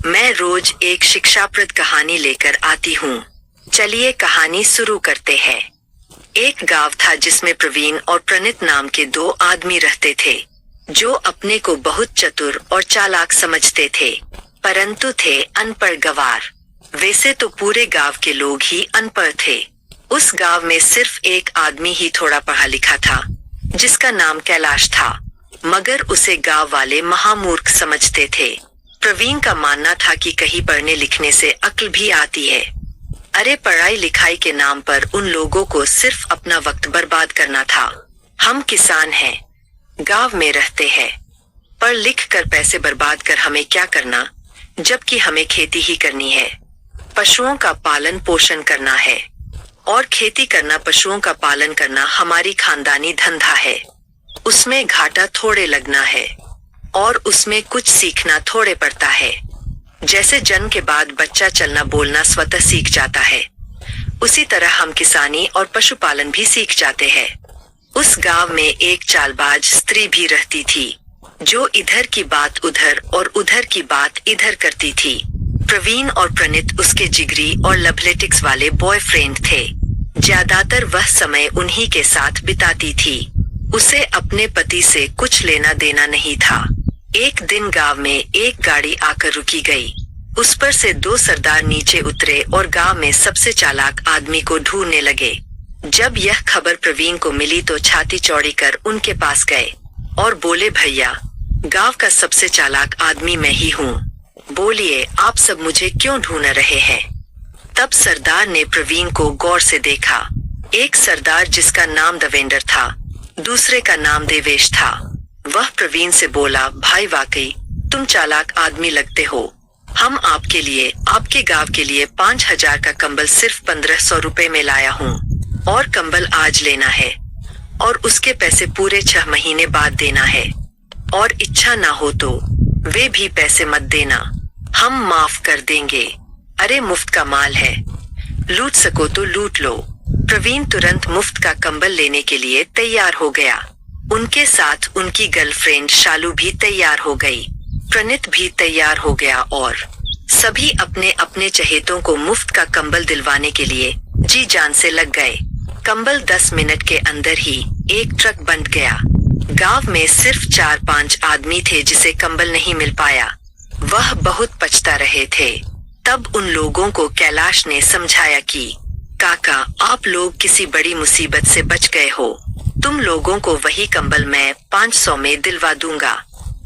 मैं रोज एक शिक्षाप्रद कहानी लेकर आती हूँ। चलिए कहानी शुरू करते हैं। एक गांव था जिसमें प्रवीण और प्रणीत नाम के दो आदमी रहते थे, जो अपने को बहुत चतुर और चालाक समझते थे, परंतु थे अनपढ़ गंवार। वैसे तो पूरे गांव के लोग ही अनपढ़ थे। उस गांव में सिर्फ एक आदमी ही थोड़ा पढ़ा लिखा था, जिसका नाम कैलाश था, मगर उसे गांव वाले महामूर्ख समझते थे। प्रवीण का मानना था कि कहीं पढ़ने लिखने से अक्ल भी आती है। अरे पढ़ाई लिखाई के नाम पर उन लोगों को सिर्फ अपना वक्त बर्बाद करना था। हम किसान हैं, गांव में रहते हैं, पढ़ लिख कर पैसे बर्बाद कर हमें क्या करना, जबकि हमें खेती ही करनी है। पशुओं का पालन पोषण करना है, और खेती करना, पशुओं का पालन करना हमारी खानदानी धंधा है। उसमें घाटा थोड़े लगना है और उसमें कुछ सीखना थोड़े पड़ता है। जैसे जन्म के बाद बच्चा चलना बोलना स्वतः सीख जाता है, उसी तरह हम किसानी और पशुपालन भी सीख जाते हैं। उस गांव में एक चालबाज स्त्री भी रहती थी, जो इधर की बात उधर और उधर की बात इधर करती थी। प्रवीण और प्रणीत उसके जिगरी और लवलेटिक्स वाले बॉयफ्रेंड थे। ज्यादातर वह समय उन्हीं के साथ बिताती थी। उसे अपने पति से कुछ लेना देना नहीं था। एक दिन गांव में एक गाड़ी आकर रुकी गई। उस पर से दो सरदार नीचे उतरे और गांव में सबसे चालाक आदमी को ढूंढने लगे। जब यह खबर प्रवीण को मिली तो छाती चौड़ी कर उनके पास गए और बोले, भैया, गांव का सबसे चालाक आदमी मैं ही हूँ। बोलिए, आप सब मुझे क्यों ढूंढ रहे हैं? तब सरदार ने प्रवीण को गौर से देखा। एक सरदार जिसका नाम देवेंद्र था, दूसरे का नाम देवेश था। वह प्रवीण से बोला, भाई वाकई तुम चालाक आदमी लगते हो। हम आपके लिए, आपके गांव के लिए 5,000 का कंबल सिर्फ 1,500 रुपए में लाया हूँ, और कंबल आज लेना है और उसके पैसे पूरे 6 महीने बाद देना है, और इच्छा ना हो तो वे भी पैसे मत देना, हम माफ कर देंगे। अरे मुफ्त का माल है, लूट सको तो लूट लो। प्रवीण तुरंत मुफ्त का कंबल लेने के लिए तैयार हो गया। उनके साथ उनकी गर्लफ्रेंड शालू भी तैयार हो गई। प्रणीत भी तैयार हो गया और सभी अपने अपने चहेतों को मुफ्त का कंबल दिलवाने के लिए जी जान से लग गए। कंबल 10 मिनट के अंदर ही एक ट्रक बन गया। गांव में सिर्फ 4-5 आदमी थे जिसे कंबल नहीं मिल पाया। वह बहुत पछता रहे थे। तब उन लोगों को कैलाश ने समझाया कि काका, आप लोग किसी बड़ी मुसीबत से बच गए हो। तुम लोगों को वही कंबल मैं 500 में दिलवा दूंगा।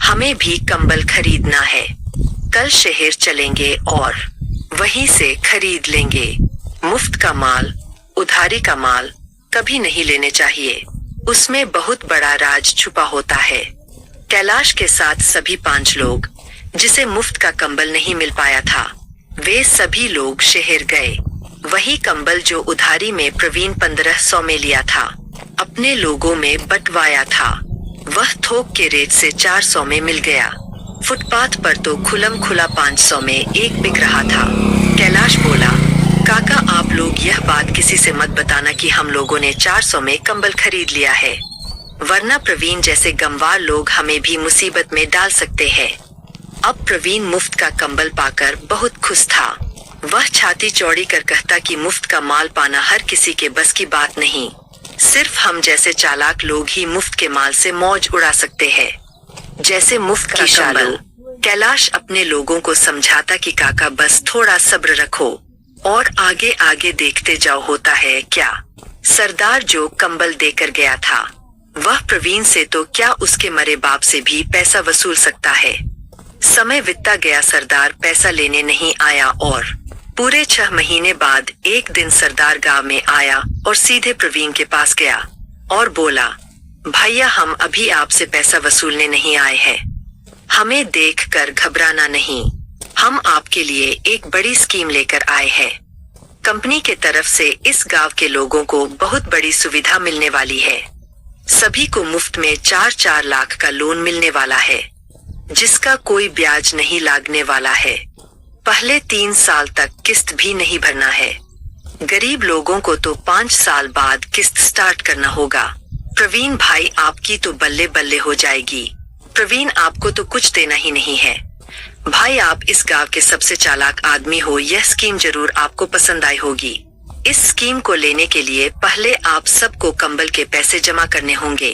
हमें भी कंबल खरीदना है। कल शहर चलेंगे और वहीं से खरीद लेंगे। मुफ्त का माल, उधारी का माल कभी नहीं लेने चाहिए, उसमें बहुत बड़ा राज छुपा होता है। कैलाश के साथ सभी 5 लोग, जिसे मुफ्त का कंबल नहीं मिल पाया था, वे सभी लोग शहर गए। वही कंबल जो उधारी में प्रवीण 1,500 में लिया था, अपने लोगों में बंटवाया था। वह थोक के रेट से 400 में मिल गया। फुटपाथ पर तो खुलम खुला 500 में एक बिक रहा था। कैलाश बोला, काका, आप लोग यह बात किसी से मत बताना कि हम लोगों ने 400 में कंबल खरीद लिया है, वरना प्रवीण जैसे गंवार लोग हमें भी मुसीबत में डाल सकते हैं। अब प्रवीण मुफ्त का कंबल पाकर बहुत खुश था। वह छाती चौड़ी कर कहता कि मुफ्त का माल पाना हर किसी के बस की बात नहीं, सिर्फ हम जैसे चालाक लोग ही मुफ्त के माल से मौज उड़ा सकते हैं, जैसे मुफ्त की शालू। कैलाश अपने लोगों को समझाता कि काका, बस थोड़ा सब्र रखो और आगे आगे देखते जाओ, होता है क्या। सरदार जो कंबल देकर गया था, वह प्रवीण से तो क्या उसके मरे बाप से भी पैसा वसूल सकता है। समय बीतता गया, सरदार पैसा लेने नहीं आया और पूरे 6 महीने बाद एक दिन सरदार गांव में आया और सीधे प्रवीण के पास गया और बोला, भैया, हम अभी आपसे पैसा वसूलने नहीं आए हैं। हमें देखकर घबराना नहीं, हम आपके लिए एक बड़ी स्कीम लेकर आए हैं। कंपनी के तरफ से इस गांव के लोगों को बहुत बड़ी सुविधा मिलने वाली है। सभी को मुफ्त में 4-4 लाख का लोन मिलने वाला है, जिसका कोई ब्याज नहीं लगने वाला है। पहले 3 साल तक किस्त भी नहीं भरना है। गरीब लोगों को तो 5 साल बाद किस्त स्टार्ट करना होगा। प्रवीण भाई, आपकी तो बल्ले बल्ले हो जाएगी। प्रवीण, आपको तो कुछ देना ही नहीं है। भाई आप इस गांव के सबसे चालाक आदमी हो, यह स्कीम जरूर आपको पसंद आई होगी। इस स्कीम को लेने के लिए पहले आप सबको कंबल के पैसे जमा करने होंगे।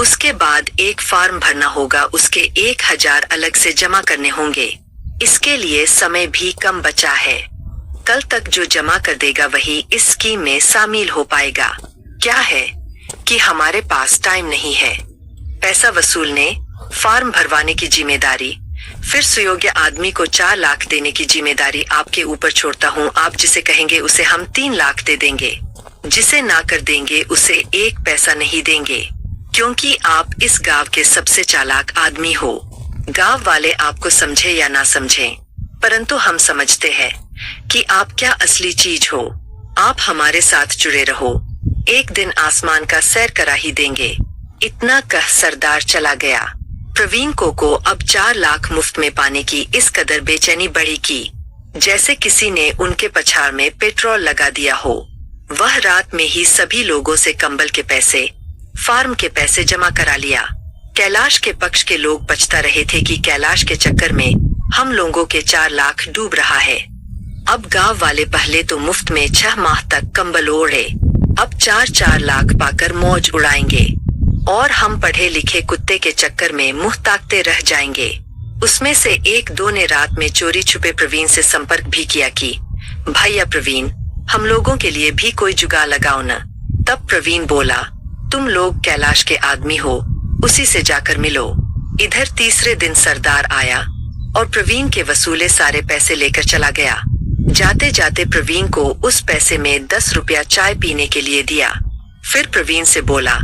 उसके बाद एक फॉर्म भरना होगा, उसके 1000 अलग से जमा करने होंगे। इसके लिए समय भी कम बचा है। कल तक जो जमा कर देगा वही इस स्कीम में शामिल हो पाएगा। क्या है कि हमारे पास टाइम नहीं है। पैसा वसूलने, फॉर्म भरवाने की जिम्मेदारी, फिर सुयोग्य आदमी को 4 लाख देने की जिम्मेदारी आपके ऊपर छोड़ता हूँ। आप जिसे कहेंगे उसे हम 3 लाख दे देंगे, जिसे ना कर देंगे उसे 1 पैसा नहीं देंगे, क्योंकि आप इस गांव के सबसे चालाक आदमी हो। गांव वाले आपको समझे या ना समझे, परंतु हम समझते हैं कि आप क्या असली चीज हो। आप हमारे साथ जुड़े रहो, एक दिन आसमान का सैर करा ही देंगे। इतना कह सरदार चला गया। प्रवीण को अब 4 लाख मुफ्त में पाने की इस कदर बेचैनी बढ़ी कि जैसे किसी ने उनके पछाड़ में पेट्रोल लगा दिया हो। वह रात में ही सभी लोगों से कंबल के पैसे, फार्म के पैसे जमा करा लिया। कैलाश के पक्ष के लोग बचता रहे थे कि कैलाश के चक्कर में हम लोगों के 4 लाख डूब रहा है। अब गांव वाले पहले तो मुफ्त में 6 माह तक कंबल ओढ़े, अब 4-4 लाख पाकर मौज उड़ाएंगे और हम पढ़े लिखे कुत्ते के चक्कर में मुंह ताकते रह जाएंगे। उसमें से 1-2 ने रात में चोरी छुपे प्रवीण से संपर्क भी किया कि भैया प्रवीण, हम लोगों के लिए भी कोई जुगाड़ लगाओ न। तब प्रवीण बोला, तुम लोग कैलाश के आदमी हो, उसी से जाकर मिलो। इधर तीसरे दिन सरदार आया और प्रवीण के वसूले सारे पैसे लेकर चला गया। जाते जाते प्रवीण को उस पैसे में 10 रुपया चाय पीने के लिए दिया। फिर प्रवीण से बोला,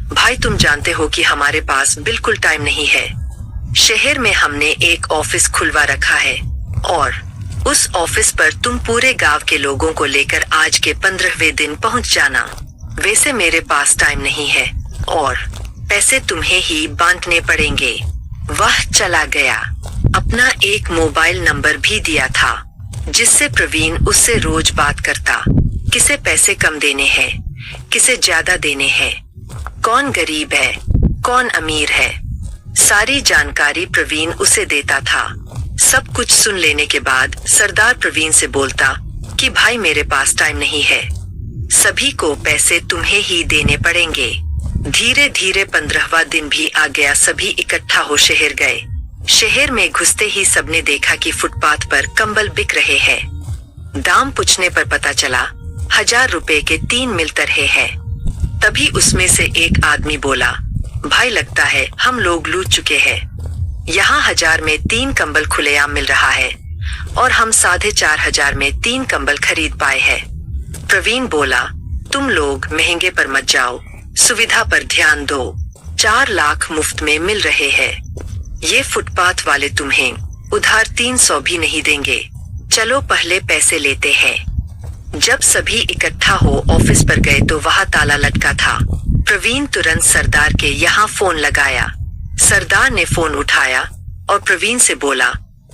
भाई तुम जानते हो कि हमारे पास बिल्कुल टाइम नहीं है। शहर में हमने एक ऑफिस खुलवा रखा है और उस ऑफिस पर तुम पूरे गांव के लोगों को लेकर आज के 15वें दिन पहुंच जाना। वैसे मेरे पास टाइम नहीं है और पैसे तुम्हें ही बांटने पड़ेंगे। वह चला गया। अपना एक मोबाइल नंबर भी दिया था, जिससे प्रवीण उससे रोज बात करता। किसे पैसे कम देने हैं, किसे ज्यादा देने हैं, कौन गरीब है, कौन अमीर है, सारी जानकारी प्रवीण उसे देता था। सब कुछ सुन लेने के बाद सरदार प्रवीण से बोलता कि भाई मेरे पास टाइम नहीं है, सभी को पैसे तुम्हें ही देने पड़ेंगे। धीरे धीरे 15वां दिन भी आ गया। सभी इकट्ठा हो शहर गए। शहर में घुसते ही सबने देखा कि फुटपाथ पर कंबल बिक रहे हैं। दाम पूछने पर पता चला 1000 रुपए के 3 मिल रहे हैं। तभी उसमें से एक आदमी बोला, भाई लगता है हम लोग लूट चुके हैं। यहाँ 1000 में 3 कंबल खुलेआम मिल रहा है और हम 4500 में 3 कंबल खरीद पाए हैं। प्रवीण बोला, तुम लोग महंगे पर मत जाओ, सुविधा पर ध्यान दो। 4 लाख मुफ्त में मिल रहे हैं। ये फुटपाथ वाले तुम्हें उधार 300 भी नहीं देंगे। चलो पहले पैसे लेते हैं। जब सभी इकट्ठा हो ऑफिस पर गए तो वहाँ ताला लटका था। प्रवीण तुरंत सरदार के यहाँ फोन लगाया। सरदार ने फोन उठाया और प्रवीण से बोला,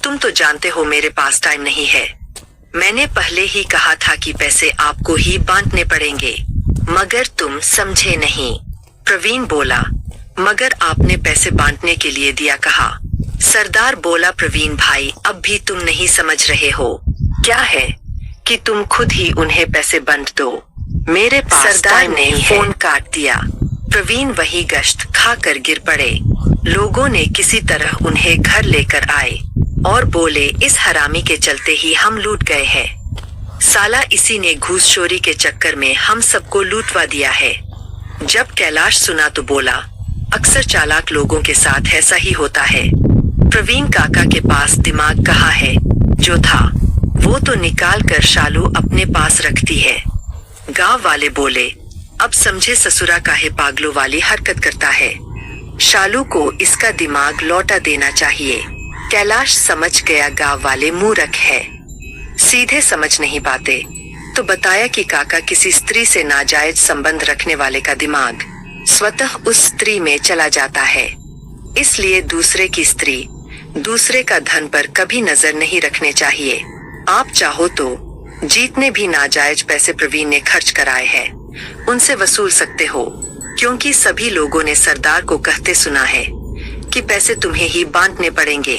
तुम तो जानते हो मेरे पास टाइम नहीं है। मैंने पहले ही कहा था कि पैसे आपको ही बांटने पड़ेंगे, मगर तुम समझे नहीं। प्रवीण बोला, मगर आपने पैसे बांटने के लिए दिया कहा। सरदार बोला, प्रवीण भाई अब भी तुम नहीं समझ रहे हो। क्या है कि तुम खुद ही उन्हें पैसे बांट दो, मेरे पास सरदार ने फोन काट दिया। प्रवीण वही गश्त खाकर गिर पड़े। लोगों ने किसी तरह उन्हें घर लेकर आए और बोले, इस हरामी के चलते ही हम लूट गए हैं। साला इसी ने घूस चोरी के चक्कर में हम सबको लूटवा दिया है। जब कैलाश सुना तो बोला, अक्सर चालाक लोगों के साथ ऐसा ही होता है। प्रवीण काका के पास दिमाग कहाँ है, जो था वो तो निकाल कर शालू अपने पास रखती है। गांव वाले बोले, अब समझे ससुरा काहे पागलों वाली हरकत करता है। शालू को इसका दिमाग लौटा देना चाहिए। कैलाश समझ गया गांव वाले मूर्ख है, सीधे समझ नहीं पाते, तो बताया कि काका किसी स्त्री से नाजायज संबंध रखने वाले का दिमाग स्वतः उस स्त्री में चला जाता है। इसलिए दूसरे की स्त्री, दूसरे का धन पर कभी नजर नहीं रखने चाहिए। आप चाहो तो जितने भी नाजायज पैसे प्रवीण ने खर्च कराए हैं उनसे वसूल सकते हो, क्योंकि सभी लोगों ने सरदार को कहते सुना है कि पैसे तुम्हें ही बांटने पड़ेंगे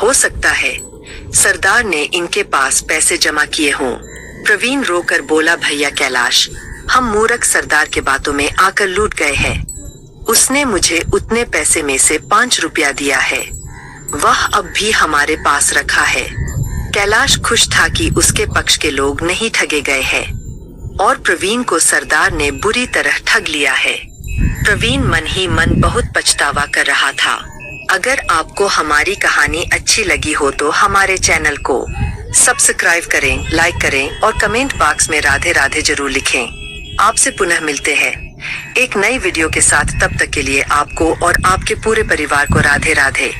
हो सकता है सरदार ने इनके पास पैसे जमा किए हों। प्रवीण रोकर बोला, भैया कैलाश, हम मूर्ख सरदार के बातों में आकर लूट गए हैं। उसने मुझे उतने पैसे में से 5 रुपया दिया है, वह अब भी हमारे पास रखा है। कैलाश खुश था कि उसके पक्ष के लोग नहीं ठगे गए हैं और प्रवीण को सरदार ने बुरी तरह ठग लिया है। प्रवीण मन ही मन बहुत पछतावा कर रहा था। अगर आपको हमारी कहानी अच्छी लगी हो तो हमारे चैनल को सब्सक्राइब करें, लाइक करें और कमेंट बॉक्स में राधे राधे जरूर लिखें। आपसे पुनः मिलते हैं एक नई वीडियो के साथ। तब तक के लिए आपको और आपके पूरे परिवार को राधे राधे।